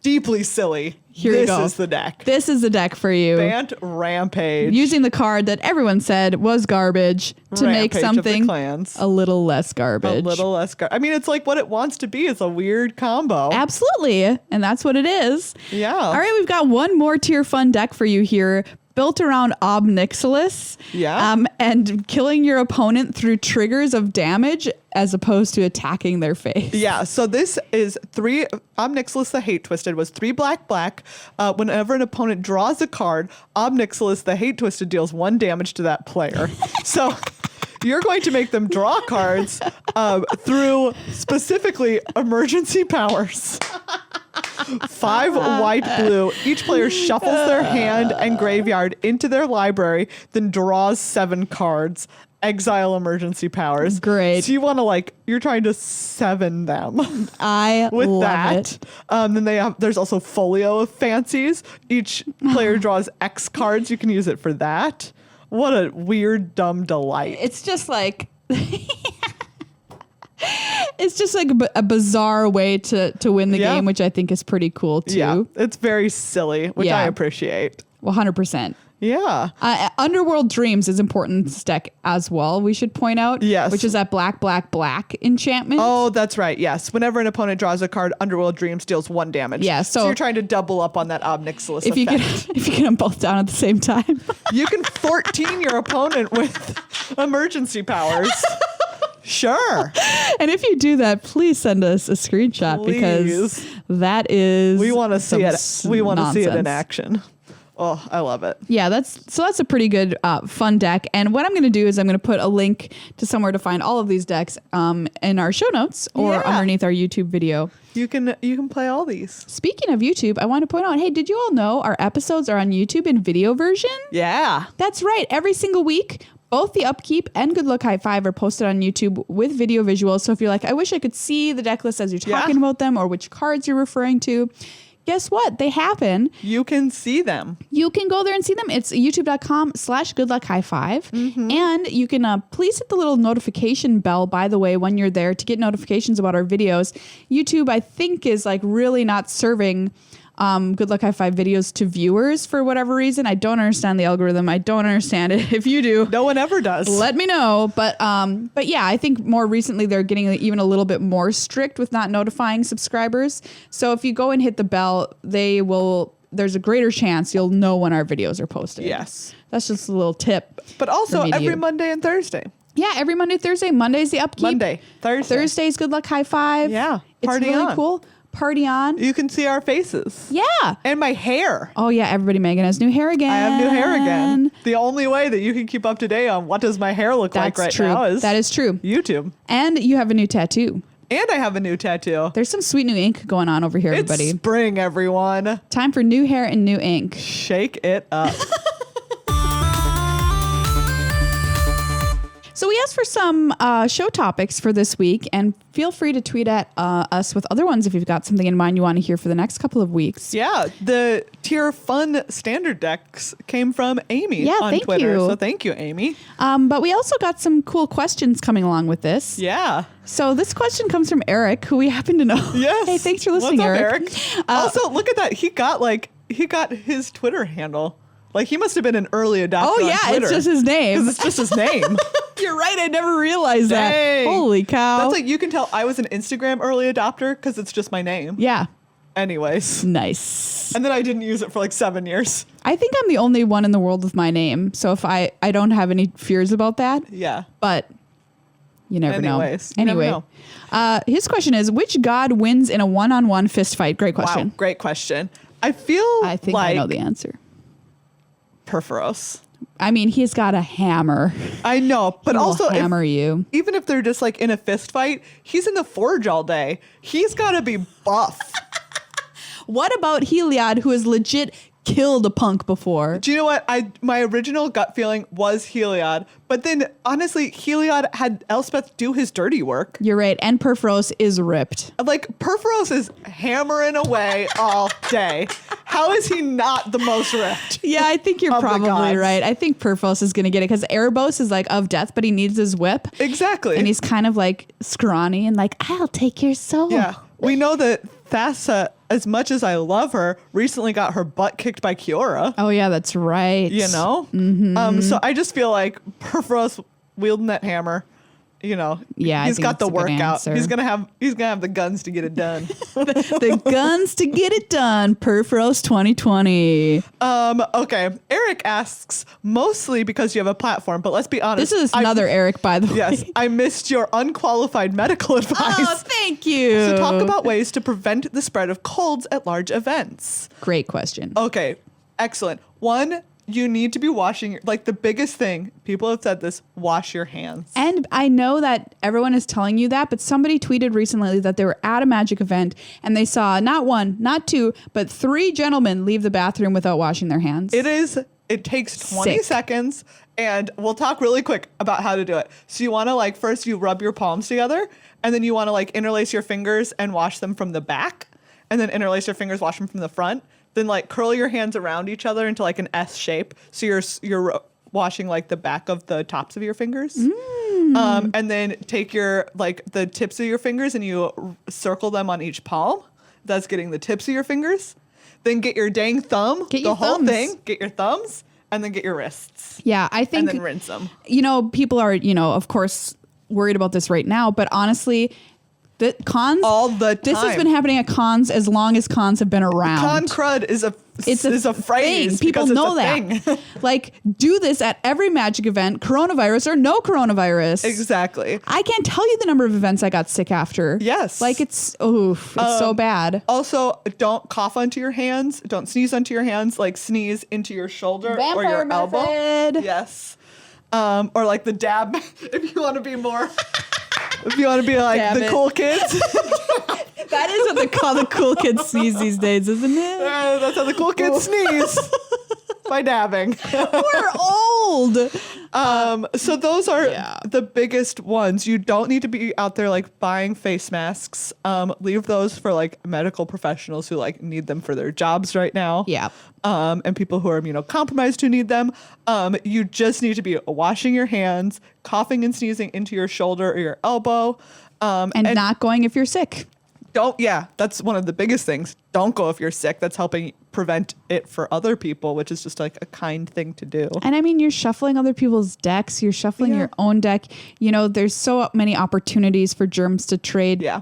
deeply silly, this is the deck. This is the deck for you. Bant Rampage. Using the card that everyone said was garbage to make something a little less garbage. A little less I mean, it's like what it wants to be. It's a weird combo. Absolutely. And that's what it is. Yeah. All right, we've got one more tier fun deck for you here. Built around Obnixilis. Yeah. And killing your opponent through triggers of damage as opposed to attacking their face. Yeah. So this is 3. Obnixilis the Hate Twisted was 3 black. Whenever an opponent draws a card, Obnixilis the Hate Twisted deals 1 damage to that player. So you're going to make them draw cards through specifically emergency powers. 5 white, blue. Each player shuffles their hand and graveyard into their library, then draws 7 cards. Exile emergency powers. Great. So you want to you're trying to 7 them. I with love that. it. Then there's also Folio of Fancies. Each player draws X cards. You can use it for that. What a weird, dumb delight. It's just like... It's just like a bizarre way to win the game, which I think is pretty cool too. Yeah, it's very silly, which I appreciate. 100%. Yeah. Underworld Dreams is important in this deck as well, we should point out. Yes. Which is that black enchantment. Oh, that's right. Yes. Whenever an opponent draws a card, Underworld Dreams deals 1 damage. Yeah. So you're trying to double up on that Obnixilis effect. If you get them both down at the same time. You can 14 your opponent with emergency powers. Sure. And if you do that, please send us a screenshot because that is we want to see it. We want to see it in nonsense. action. Oh, I love it. Yeah, that's a pretty good fun deck. And what I'm going to do is I'm going to put a link to somewhere to find all of these decks in our show notes or underneath our YouTube video. You can play all these. Speaking of YouTube, I want to point out, hey, did you all know our episodes are on YouTube in video version? Yeah. That's right. Every single week, both the Upkeep and Good Luck High Five are posted on YouTube with video visuals. So if you're like, I wish I could see the deck list as you're talking about them or which cards you're referring to, guess what? They happen. You can see them. You can go there and see them. It's youtube.com/goodluckhighfive. And you can please hit the little notification bell, by the way, when you're there to get notifications about our videos. YouTube, I think, is like really not serving Good Luck High Five videos to viewers for whatever reason. I don't understand the algorithm. I don't understand it. If you do, No one ever does. let me know. But yeah, I think more recently they're getting even a little bit more strict with not notifying subscribers. So if you go and hit the bell, there's a greater chance you'll know when our videos are posted. Yes. That's just a little tip. But also from me to every you. Monday and Thursday. Yeah, every Monday, Thursday. Monday's the upkeep. Monday, Thursday. Thursday's Good Luck High Five. Yeah, It's party really on. cool. Party on. You can see our faces. Yeah. And my hair. Oh yeah, everybody, Megan has new hair again. I have new hair again. The only way that you can keep up to date on what does my hair look like That's right true. now is That is true. YouTube. And you have a new tattoo. And I have a new tattoo. There's some sweet new ink going on over here, It's everybody. spring, everyone. Time for new hair and new ink. Shake it up. So we asked for some show topics for this week, and feel free to tweet at us with other ones if you've got something in mind you want to hear for the next couple of weeks. Yeah, the tier fun standard decks came from Amy on thank Twitter. you. So thank you, Amy. But we also got some cool questions coming along with this. Yeah. So this question comes from Eric, who we happen to know. Yes. Hey, thanks for listening, What's up, Eric. Also, look at that. He got his Twitter handle. Like, he must have been an early adopter Oh on yeah, Twitter. it's just his name. 'Cause it's just his name. You're right. I never realized that. Dang. Holy cow. That's like, you can tell I was an Instagram early adopter because it's just my name. Yeah. Anyways. Nice. And then I didn't use it for like 7 years. I think I'm the only one in the world with my name. So if I don't have any fears about that, Yeah. but you never Anyways, know. you never Anyway, know. His question is, which god wins in a one-on-one fist fight? Great question. Wow. Great question. I feel I think like I know the answer. Perforos. I mean, he's got a hammer. I know, but He'll also hammer you. even if they're just like in a fist fight, he's in the forge all day. He's got to be buff. What about Heliod, who has legit killed a punk before? Do you know what? My original gut feeling was Heliod, but then honestly, Heliod had Elspeth do his dirty work. You're right. And Perforos is ripped. Like, Perforos is hammering away all day. How is he not the most ripped? Yeah, I think you're Of the probably gods. right. I think Perforos is going to get it because Erebos is like of death, but he needs his whip. Exactly. And he's kind of like scrawny and like, I'll take your soul. yeah. We know that Thassa, as much as I love her, recently got her butt kicked by Kiora. Oh, yeah, that's right. You know? Mm-hmm. So I just feel like Perforos wielding that hammer, you know, Yeah, I he's think got the that's a good workout. answer. He's gonna have the guns to get it done. The guns to get it done. Perforos 2020. Okay. Eric asks, mostly because you have a platform, but let's be honest. This is another Eric, by the way. Yes, I missed your unqualified medical advice. Oh, thank you. So talk about ways to prevent the spread of colds at large events. Great question. Okay, excellent. One, you need to be washing, like the biggest thing, people have said this, wash your hands. And I know that everyone is telling you that, but somebody tweeted recently that they were at a Magic event and they saw not one, not two, but 3 gentlemen leave the bathroom without washing their hands. It takes 20 Sick. seconds, and we'll talk really quick about how to do it. So you want to like, first you rub your palms together, and then you want to like interlace your fingers and wash them from the back, and then interlace your fingers, wash them from the front. Then like curl your hands around each other into like an S shape. So you're washing like the back of the tops of your fingers. And then take your like the tips of your fingers and you circle them on each palm. That's getting the tips of your fingers. Then get your dang thumb, Get the your whole thumbs. thing, get your thumbs, and then get your wrists. Yeah, I think, And then rinse them. you know, people are, you know, of course, worried about this right now, but honestly, the cons All the time. This has been happening at cons as long as cons have been around. Con crud is a phrase. thing. People because it's know a that. thing. Like, do this at every Magic event, coronavirus or no coronavirus. Exactly. I can't tell you the number of events I got sick after. Yes. Like, it's so bad. Also, don't cough onto your hands. Don't sneeze onto your hands. Like sneeze into your shoulder or Vampire your elbow. method. Yes. Or like the dab. If you want to be more. If you want to be like Dab the it. cool kids. That is what they call the cool kids sneeze these days, isn't it? That's how the cool kids sneeze. By dabbing. We're old. So those are Yeah. the biggest ones. You don't need to be out there like buying face masks. Leave those for like medical professionals who like need them for their jobs right now. Yeah. And people who are immunocompromised who need them. You just need to be washing your hands, coughing and sneezing into your shoulder or your elbow. And not going if you're sick. That's one of the biggest things. Don't go if you're sick. That's helping prevent it for other people, which is just like a kind thing to do. And I mean, you're shuffling other people's decks. You're shuffling your own deck. You know, there's so many opportunities for germs to trade. Yeah.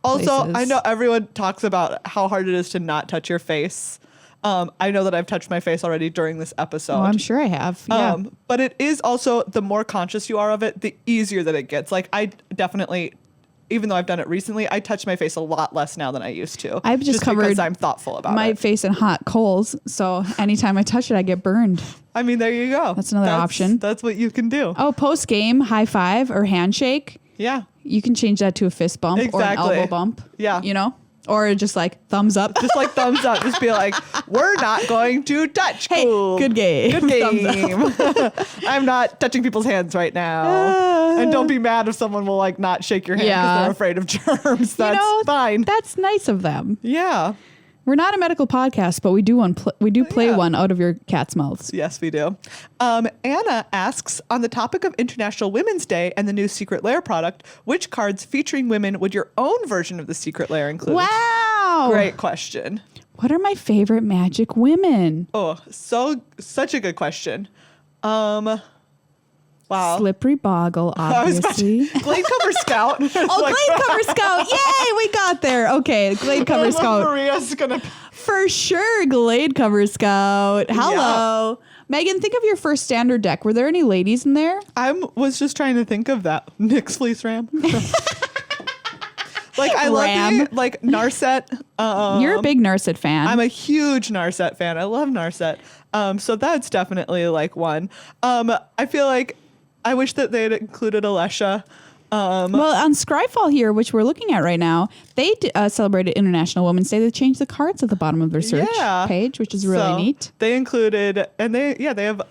Also, places. I know everyone talks about how hard it is to not touch your face. I know that I've touched my face already during this episode. Oh, I'm sure I have. Yeah. But it is also, the more conscious you are of it, the easier that it gets. Like, I definitely, even though I've done it recently, I touch my face a lot less now than I used to. I've just covered because I'm thoughtful about my it. face in hot coals. So anytime I touch it, I get burned. I mean, there you go. That's another option. That's what you can do. Oh, post game, high five or handshake. Yeah. You can change that to a fist bump or an Exactly. elbow bump. Yeah. You know? Or just like thumbs up. Just like thumbs up. Just be like, we're not going to touch. Hey, Cool. good game. Good Thumbs game. I'm not touching people's hands right now. And don't be mad if someone will like not shake your hand because Yeah. they're afraid of germs. That's fine. That's nice of them. Yeah. We're not a medical podcast, but we do play Yeah. one out of your cat's mouths. Yes, we do. Anna asks, on the topic of International Women's Day and the new Secret Lair product, which cards featuring women would your own version of the Secret Lair include? Wow. Great question. What are my favorite magic women? Oh, such a good question. Wow. Slippery Boggle, obviously. Glade Cover Scout. Oh, Glade Cover Scout. Yay, we got there. Okay, Glade Cover Scout. Maria's gonna. For sure, Glade Cover Scout. Hello. Megan, think of your first standard deck. Were there any ladies in there? I was just trying to think of that. Nyx Fleece Ram. Like, I Ram. love the, like, Narset. You're a big Narset fan. I'm a huge Narset fan. I love Narset. So that's definitely like one. I feel like I wish that they had included Alesha. Well, on Scryfall here, which we're looking at right now, they celebrated International Women's Day. They changed the cards at the bottom of their search page, which is really neat. They included, and they have,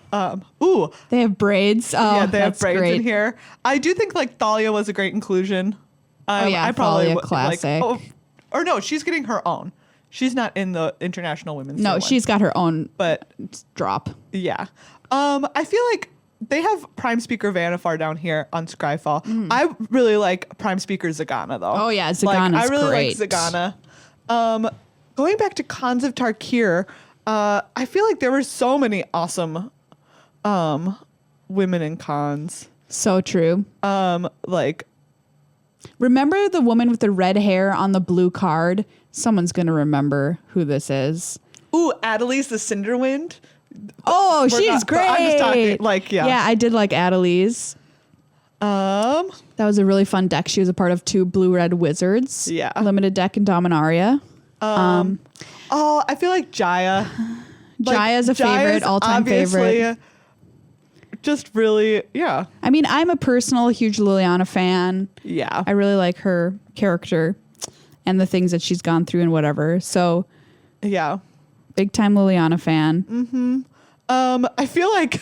They have braids. Oh, yeah, they have that's braids great. in here. I do think like Thalia was a great inclusion. Yeah, I probably Thalia, would, classic. Or no, she's getting her own. She's not in the International Women's Day No, one. she's got her own But drop. yeah. I feel like they have Prime Speaker Vanifar down here on Scryfall. I really like Prime Speaker Zagana though. Oh, yeah, Like, Zagana's I really great. like Zagana. Going back to Khans of Tarkir, I feel like there were so many awesome women in Khans. So true. Like, Remember the woman with the red hair on the blue card? Someone's going to remember who this is. Adelise the Cinderwind. Oh, We're she's not- great. I'm just talking, like, yeah. Yeah, I did like Adelise. That was a really fun deck. She was a part of 2 blue-red wizards. Yeah. Limited deck in Dominaria. I feel like Jaya. Jaya's a favorite, Jaya's all-time favorite. obviously just really, yeah. I mean, I'm a personal huge Liliana fan. Yeah. I really like her character and the things that she's gone through and whatever. So, Yeah. big time Liliana fan. I feel like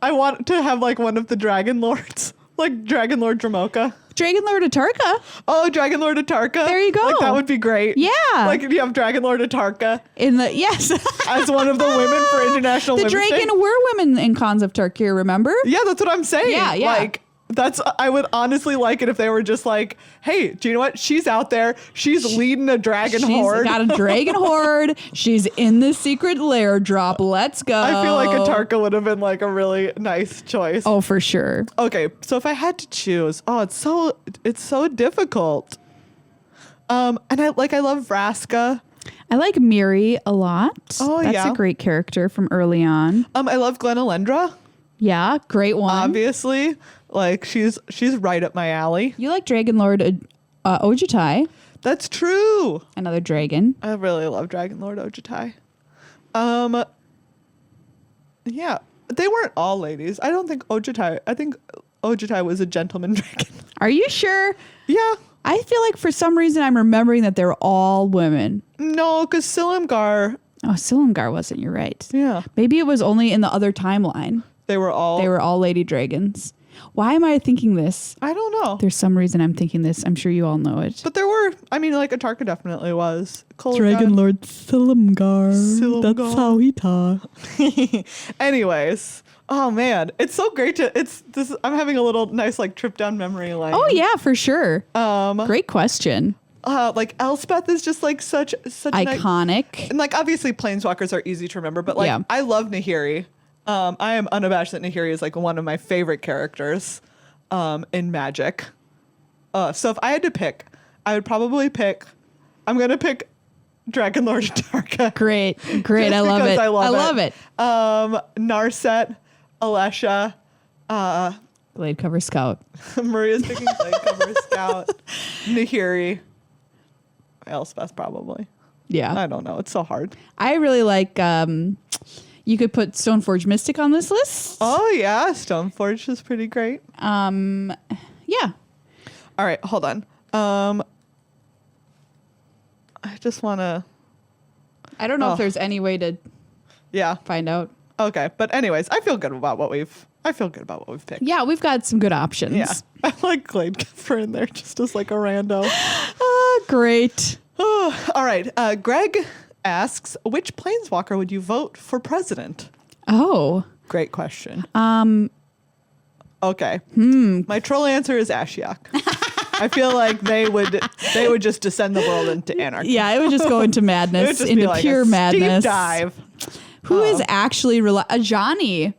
I want to have like one of the Dragon Lords, like Dragon Lord Dramoka. Dragon Lord Atarka. Oh, Dragon Lord Atarka. There you go. Like that would be great. Yeah. Like you have Dragon Lord Atarka Yes. as one of the women for International The Women's Day. Dragon were women in Khans of Tarkir, remember? Yeah, that's what I'm saying. Yeah, yeah. Like I would honestly like it if they were just like, hey, do you know what? She's out there. She's leading a dragon She's horde. got a dragon horde. She's in the secret lair drop. Let's go. I feel like Atarka would have been like a really nice choice. Oh, for sure. Okay, so if I had to choose, it's so difficult. And I love Vraska. I like Miri a lot. Oh, That's yeah. a great character from early on. I love Glenalendra, Yeah, great one. obviously. Like she's right up my alley. You like Dragon Lord Ojutai, That's true. another dragon. I really love Dragon Lord Ojutai. Yeah, they weren't all ladies. I don't think Ojutai. I think Ojutai was a gentleman dragon. Are you sure? Yeah. I feel like for some reason I'm remembering that they're all women. No, because Silumgar. Oh, Silumgar wasn't. You're right. Yeah. Maybe it was only in the other timeline. They were all lady dragons. Why am I thinking this? I don't know. There's some reason I'm thinking this. I'm sure you all know it. But there were, I mean, like Atarka definitely was. Dragon Lord Silumgar. Silumgar. That's how he talks. Anyways, oh man, it's so great I'm having a little nice like trip down memory lane. Oh yeah, for sure. Great question. Like Elspeth is just like such Iconic. and like obviously planeswalkers are easy to remember, but like I love Nahiri. I am unabashed that Nahiri is like one of my favorite characters in Magic. So if I had to pick, I would probably I'm gonna pick Dragon Lord Atarka. Great. I love it. I love it. Narset, Alesha, Blade Cover Scout. Maria's picking Blade Cover Scout, Nahiri, Elspeth probably. Yeah. I don't know. It's so hard. I really like you could put Stoneforge Mystic on this list. Oh yeah, Stoneforge is pretty great. Yeah. All right, hold on. I just want to. I don't know if there's any way to find out. Okay, but anyways, I feel good about what we've picked. Yeah, we've got some good options. Yeah, I like Glade Giver in there just as like a rando. Great. All right, Greg asks, which planeswalker would you vote for president? Oh, great question. Okay. My troll answer is Ashiok. I feel like they would just descend the world into anarchy. Yeah, it would just go into madness, into like pure madness. Deep dive. Who is actually Ajani?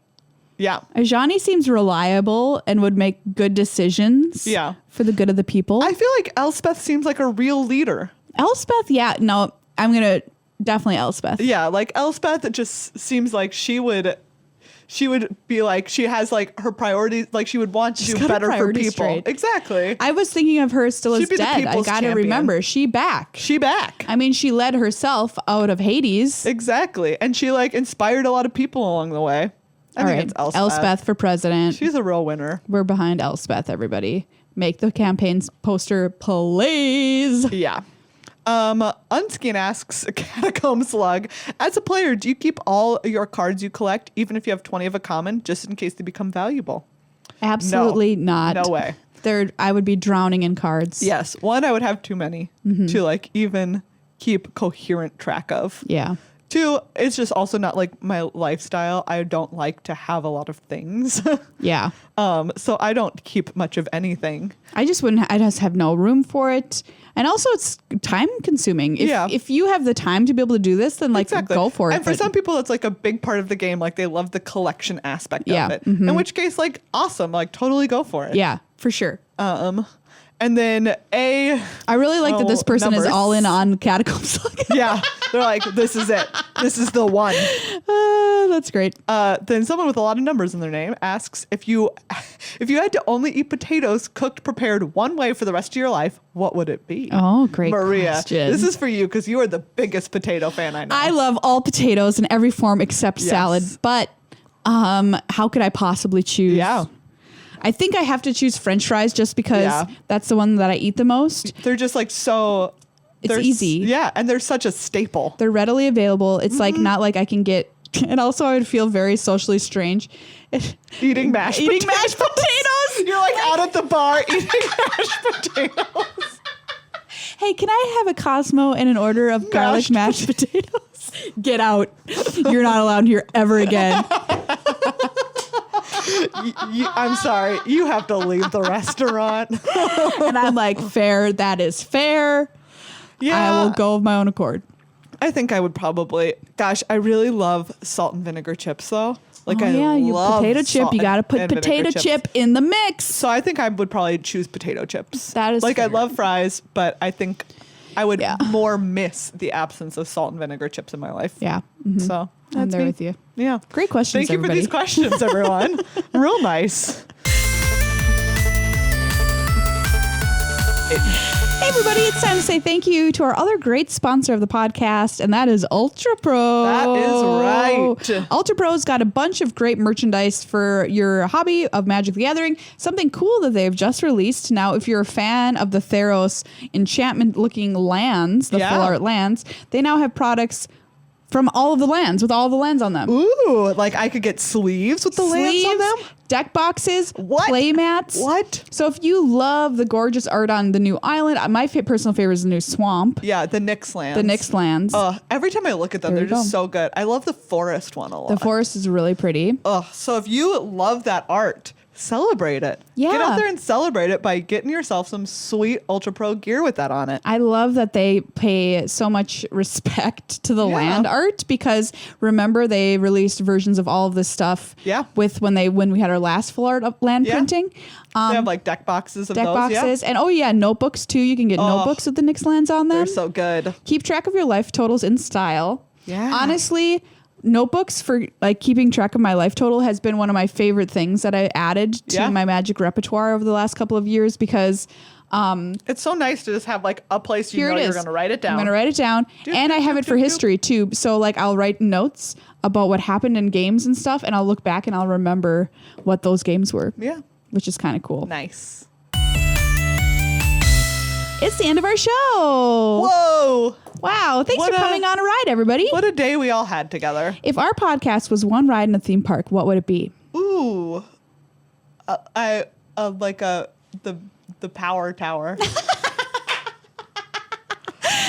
Yeah. Ajani seems reliable and would make good decisions. Yeah. For the good of the people. I feel like Elspeth seems like a real leader. Elspeth, yeah. No, I'm gonna definitely Elspeth. Yeah, like Elspeth, it just seems like she would be like, she has like her priorities, like she would want to do better for people. Straight. Exactly. I was thinking of her still She'd as be the dead. I people's gotta champion. remember, she back. I mean, she led herself out of Hades. Exactly. And she like inspired a lot of people along the way. I think it's Elspeth. Elspeth for president. She's a real winner. We're behind Elspeth, everybody. Make the campaign's poster, please. Yeah. Unskin asks, Catacomb Slug, as a player, do you keep all your cards you collect, even if you have 20 of a common, just in case they become valuable? Absolutely not. No way. I would be drowning in cards. Yes. One, I would have too many to like even keep coherent track of. Yeah. Two, it's just also not like my lifestyle. I don't like to have a lot of things. Yeah. So I don't keep much of anything. I just have no room for it. And also it's time consuming. If you have the time to be able to do this, then like go for it. And for some people, it's like a big part of the game. Like they love the collection aspect of it. Mm-hmm. In which case, like awesome, like totally go for it. Yeah, for sure. And then I really like that this person is all in on Catacombs. Yeah, they're like, this is it. This is the one. That's great. Then someone with a lot of numbers in their name asks, if you had to only eat potatoes cooked prepared one way for the rest of your life, what would it be? Oh, great Maria, question. this is for you because you are the biggest potato fan I know. I love all potatoes in every form except salad. But how could I possibly choose? Yeah. I think I have to choose French fries just because that's the one that I eat the most. They're just like so... It's easy. Yeah, and they're such a staple. They're readily available. It's like not like I can get... And also I would feel very socially strange. Eating mashed potatoes. You're like out at the bar eating mashed potatoes. Hey, can I have a Cosmo and an order of garlic mashed potatoes? Get out. You're not allowed here ever again. I'm sorry. You have to leave the restaurant. And I'm like, fair. That is fair. Yeah. I will go of my own accord. I think I would probably. Gosh, I really love salt and vinegar chips, though. Like, you potato chip. You got to put potato chip in the mix. So I think I would probably choose potato chips. That is like fair. I love fries, but I think I would more miss the absence of salt and vinegar chips in my life. Yeah. Mm-hmm. So I'm there with you. Yeah. Great questions. Thank you everybody. for these questions, everyone. Real nice. Hey everybody, it's time to say thank you to our other great sponsor of the podcast, and that is Ultra Pro. That is right. Ultra Pro's got a bunch of great merchandise for your hobby of Magic the Gathering. Something cool that they've just released. Now, if you're a fan of the Theros enchantment looking lands, the full art lands, they now have products from all of the lands with all the lands on them. Ooh, like I could get sleeves with the lands on them? Deck boxes, What? play mats. What? So if you love the gorgeous art on the new island, my personal favorite is the new swamp. Yeah, the Nyx lands. The Nyx lands. Every time I look at them, There they're you just go. so good. I love the forest one a lot. The forest is really pretty. So if you love that art, celebrate it. Yeah. Get out there and celebrate it by getting yourself some sweet Ultra Pro gear with that on it. I love that they pay so much respect to the Yeah. land art, because remember they released versions of all of this stuff Yeah. with when we had our last full art of land Yeah. printing. They have like deck boxes of Deck those. boxes and notebooks too. You can get notebooks with the Nyx lands on them. They're so good. Keep track of your life totals in style. Yeah. Honestly, notebooks for like keeping track of my life total has been one of my favorite things that I added to Yeah. my Magic repertoire over the last couple of years, because It's so nice to just have like a place here it is. you're going to write it down. I'm going to write it down. And I have it for history too. So like I'll write notes about what happened in games and stuff, and I'll look back and I'll remember what those games were. Yeah. Which is kind of cool. Nice. It's the end of our show. Whoa. Wow. Thanks What for a- coming on a ride, everybody. What a day we all had together. If our podcast was one ride in a theme park, what would it be? Ooh. The power tower.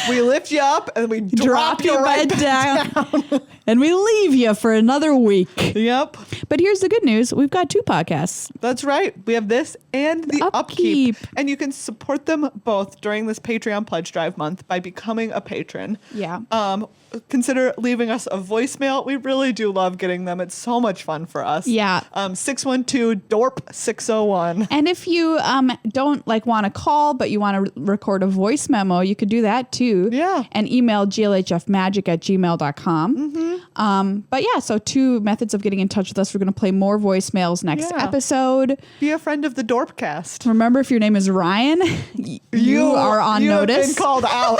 We lift you up and we drop you right bed down. And we leave you for another week. Yep. But here's the good news. We've got 2 podcasts. That's right. We have this and the Upkeep. And you can support them both during this Patreon Pledge Drive month by becoming a patron. Yeah. Consider leaving us a voicemail. We really do love getting them. It's so much fun for us. Yeah. 612-DORP-601. And if you don't want to call, but you want to record a voice memo, you could do that too. Yeah. And email glhfmagic@gmail.com. But yeah, so 2 methods of getting in touch with us. We're going to play more voicemails next Yeah. episode. Be a friend of the Dorpcast. Remember, if your name is Ryan, you are on notice. Have been called out.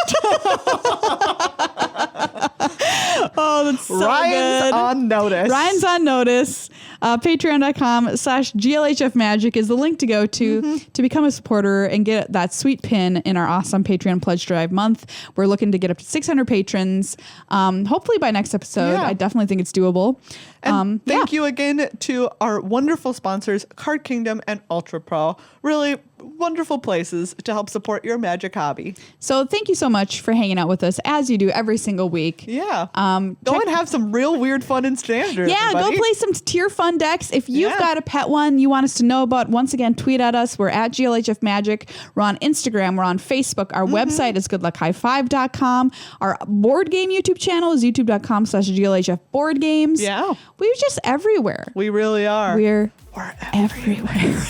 Oh, that's so Ryan's good. on notice. Ryan's on notice. Patreon.com/GLHFmagic is the link to go to become a supporter and get that sweet pin in our awesome Patreon Pledge Drive month. We're looking to get up to 600 patrons. Hopefully by next episode. Yeah. I definitely think it's doable. And thank you again to our wonderful sponsors, Card Kingdom and Ultra Pro. Really wonderful places to help support your Magic hobby. So thank you so much for hanging out with us as you do every single week. Yeah. Go Go and have some real weird fun in Standard. Yeah, everybody. go play some tier fun decks. If you've Yeah. got a pet one you want us to know about, once again, tweet at us. We're at GLHF Magic. We're on Instagram. We're on Facebook. Our website is goodluckhighfive.com. Our board game YouTube channel is youtube.com/GLHF board games. Yeah. We're just everywhere. We really are. We're everywhere.